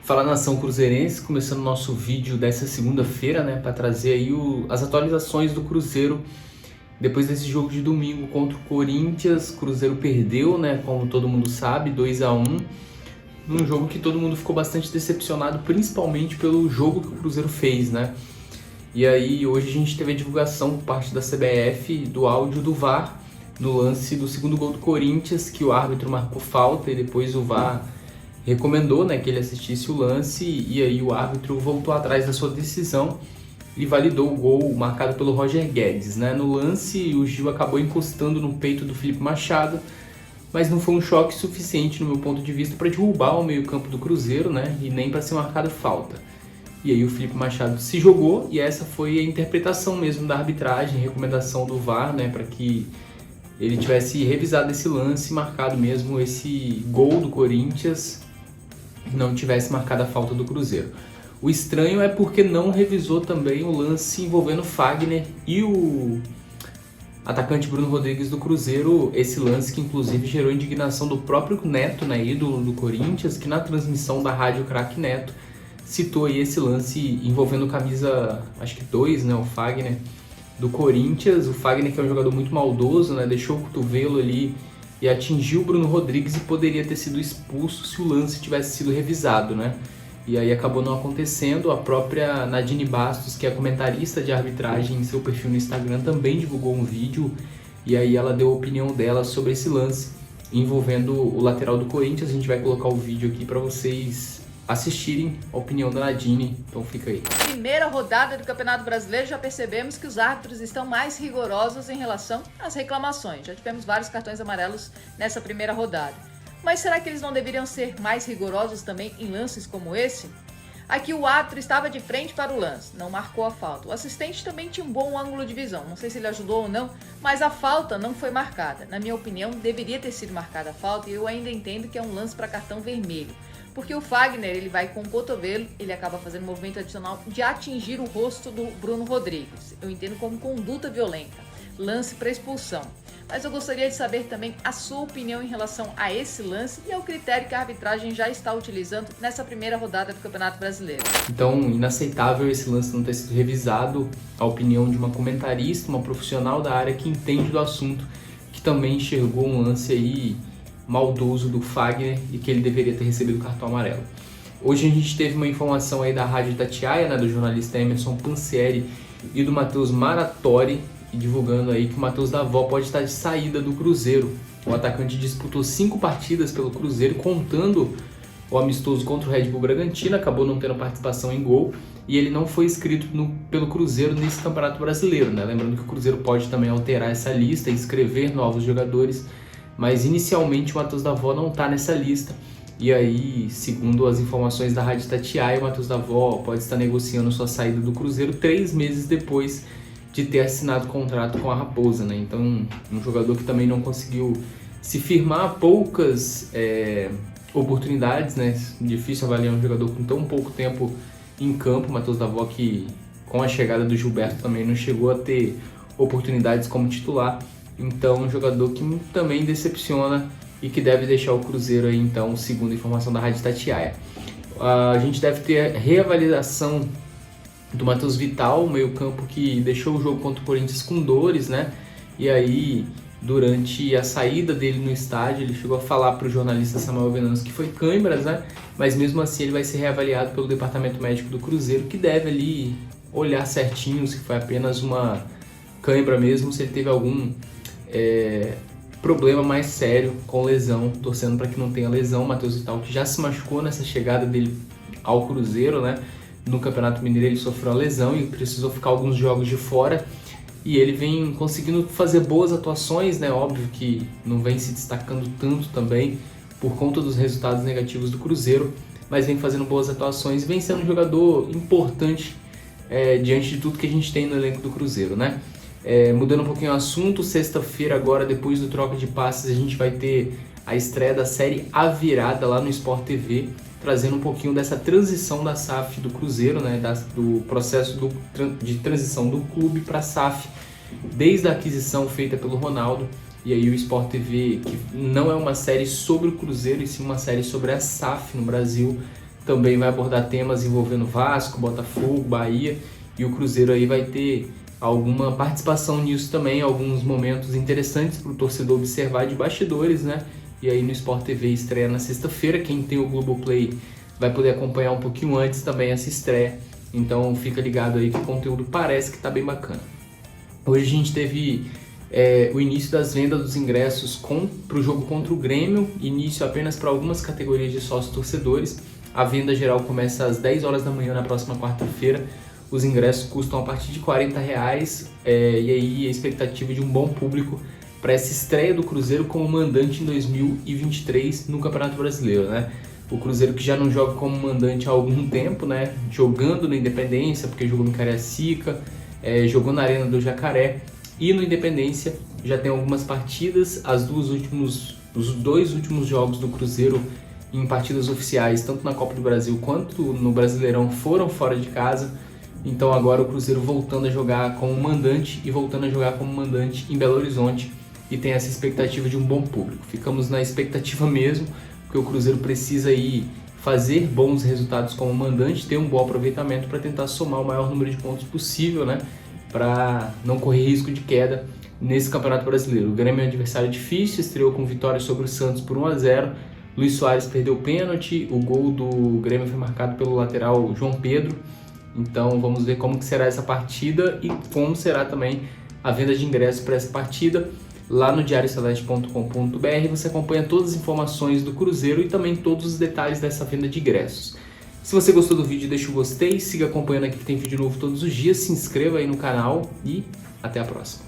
Fala, nação cruzeirense, começando o nosso vídeo dessa segunda-feira, né, para trazer aí as atualizações do Cruzeiro depois desse jogo de domingo contra o Corinthians. O Cruzeiro perdeu, né, como todo mundo sabe, 2-1, num jogo que todo mundo ficou bastante decepcionado, principalmente pelo jogo que o Cruzeiro fez, né. E aí hoje a gente teve a divulgação por parte da CBF do áudio do VAR no lance do segundo gol do Corinthians, que o árbitro marcou falta e depois o VAR recomendou, né, que ele assistisse o lance, e aí o árbitro voltou atrás da sua decisão e validou o gol marcado pelo Roger Guedes, né? No lance, o Gil acabou encostando no peito do Felipe Machado, mas não foi um choque suficiente, no meu ponto de vista, para derrubar o meio-campo do Cruzeiro, né? E nem para ser marcada falta. E aí o Felipe Machado se jogou, e essa foi a interpretação mesmo da arbitragem, recomendação do VAR, né, para que ele tivesse revisado esse lance, marcado mesmo esse gol do Corinthians, não tivesse marcado a falta do Cruzeiro. O estranho é porque não revisou também o lance envolvendo o Fagner e o atacante Bruno Rodrigues do Cruzeiro, esse lance que inclusive gerou indignação do próprio Neto, né, ídolo do Corinthians, que na transmissão da Rádio Craque Neto citou aí esse lance envolvendo camisa, acho que 2, né, o Fagner do Corinthians. O Fagner, que é um jogador muito maldoso, né, deixou o cotovelo ali e atingiu o Bruno Rodrigues e poderia ter sido expulso se o lance tivesse sido revisado, né? E aí acabou não acontecendo. A própria Nadine Bastos, que é comentarista de arbitragem em seu perfil no Instagram, também divulgou um vídeo, e aí ela deu a opinião dela sobre esse lance envolvendo o lateral do Corinthians. A gente vai colocar o vídeo aqui para vocês assistirem a opinião da Nadine, então fica aí. Primeira rodada do Campeonato Brasileiro, já percebemos que os árbitros estão mais rigorosos em relação às reclamações. Já tivemos vários cartões amarelos nessa primeira rodada. Mas será que eles não deveriam ser mais rigorosos também em lances como esse? Aqui o árbitro estava de frente para o lance, não marcou a falta. O assistente também tinha um bom ângulo de visão, não sei se ele ajudou ou não, mas a falta não foi marcada. Na minha opinião, deveria ter sido marcada a falta, e eu ainda entendo que é um lance para cartão vermelho. Porque o Fagner, ele vai com o cotovelo, ele acaba fazendo um movimento adicional de atingir o rosto do Bruno Rodrigues. Eu entendo como conduta violenta, lance para expulsão. Mas eu gostaria de saber também a sua opinião em relação a esse lance e ao critério que a arbitragem já está utilizando nessa primeira rodada do Campeonato Brasileiro. Então, inaceitável esse lance não ter sido revisado. A opinião de uma comentarista, uma profissional da área que entende do assunto, que também enxergou um lance aí maldoso do Fagner e que ele deveria ter recebido o cartão amarelo. Hoje a gente teve uma informação aí da Rádio Itatiaia, né, do jornalista Emerson Pansieri e do Matheus Maratori, divulgando aí que o Matheus Davó pode estar de saída do Cruzeiro. O atacante disputou 5 partidas pelo Cruzeiro, contando o amistoso contra o Red Bull Bragantino, acabou não tendo participação em gol, e ele não foi inscrito pelo Cruzeiro nesse Campeonato Brasileiro, né? Lembrando que o Cruzeiro pode também alterar essa lista e inscrever novos jogadores, mas inicialmente o Matheus Davó não está nessa lista. E aí, segundo as informações da Rádio Itatiaia, o Matheus Davó pode estar negociando sua saída do Cruzeiro 3 meses depois de ter assinado contrato com a Raposa, né? Então, um jogador que também não conseguiu se firmar, poucas oportunidades, né? Difícil avaliar um jogador com tão pouco tempo em campo. O Matheus Davó, que com a chegada do Gilberto também não chegou a ter oportunidades como titular. Então, um jogador que também decepciona e que deve deixar o Cruzeiro aí, então, segundo a informação da Rádio Itatiaia. A gente deve ter reavaliação do Matheus Vital, meio campo que deixou o jogo contra o Corinthians com dores, né? E aí, durante a saída dele no estádio, ele chegou a falar para o jornalista Samuel Venâncio que foi câimbras, né? Mas mesmo assim ele vai ser reavaliado pelo departamento médico do Cruzeiro, que deve ali olhar certinho se foi apenas uma cãibra mesmo, se ele teve algum problema mais sério com lesão, torcendo para que não tenha lesão. O Matheus Vital, que já se machucou nessa chegada dele ao Cruzeiro, né? No Campeonato Mineiro ele sofreu a lesão e precisou ficar alguns jogos de fora, e ele vem conseguindo fazer boas atuações, né? Óbvio que não vem se destacando tanto também por conta dos resultados negativos do Cruzeiro, mas vem fazendo boas atuações e vem sendo um jogador importante diante de tudo que a gente tem no elenco do Cruzeiro, né? Mudando um pouquinho o assunto, sexta-feira agora, depois do troca de passes, a gente vai ter a estreia da série A Virada lá no Sport TV, trazendo um pouquinho dessa transição da SAF do Cruzeiro, né, do processo de transição do clube para a SAF, desde a aquisição feita pelo Ronaldo. E aí o Sport TV, que não é uma série sobre o Cruzeiro, e sim uma série sobre a SAF no Brasil, também vai abordar temas envolvendo Vasco, Botafogo, Bahia, e o Cruzeiro aí vai ter alguma participação nisso também, alguns momentos interessantes para o torcedor observar de bastidores, né? E aí no Sport TV estreia na sexta-feira, quem tem o Globoplay vai poder acompanhar um pouquinho antes também essa estreia, então fica ligado aí que o conteúdo parece que está bem bacana. Hoje a gente teve o início das vendas dos ingressos para o jogo contra o Grêmio, início apenas para algumas categorias de sócios torcedores. A venda geral começa às 10 horas da manhã na próxima quarta-feira. Os ingressos custam a partir de R$40, e aí a expectativa de um bom público para essa estreia do Cruzeiro como mandante em 2023 no Campeonato Brasileiro, né? O Cruzeiro que já não joga como mandante há algum tempo, né? Jogando no Independência, porque jogou no Cariacica, jogou na Arena do Jacaré, e no Independência já tem algumas partidas. Os dois últimos jogos do Cruzeiro em partidas oficiais, tanto na Copa do Brasil quanto no Brasileirão, foram fora de casa. Então agora o Cruzeiro voltando a jogar como mandante e voltando a jogar como mandante em Belo Horizonte, e tem essa expectativa de um bom público. Ficamos na expectativa mesmo, porque o Cruzeiro precisa aí fazer bons resultados como mandante, ter um bom aproveitamento para tentar somar o maior número de pontos possível, né? Para não correr risco de queda nesse Campeonato Brasileiro. O Grêmio é um adversário difícil, estreou com vitória sobre o Santos por 1-0. Luiz Soares perdeu o pênalti, o gol do Grêmio foi marcado pelo lateral João Pedro. Então vamos ver como que será essa partida e como será também a venda de ingressos para essa partida. Lá no diarioceleste.com.br você acompanha todas as informações do Cruzeiro e também todos os detalhes dessa venda de ingressos. Se você gostou do vídeo, deixa o gostei, siga acompanhando aqui que tem vídeo novo todos os dias, se inscreva aí no canal e até a próxima.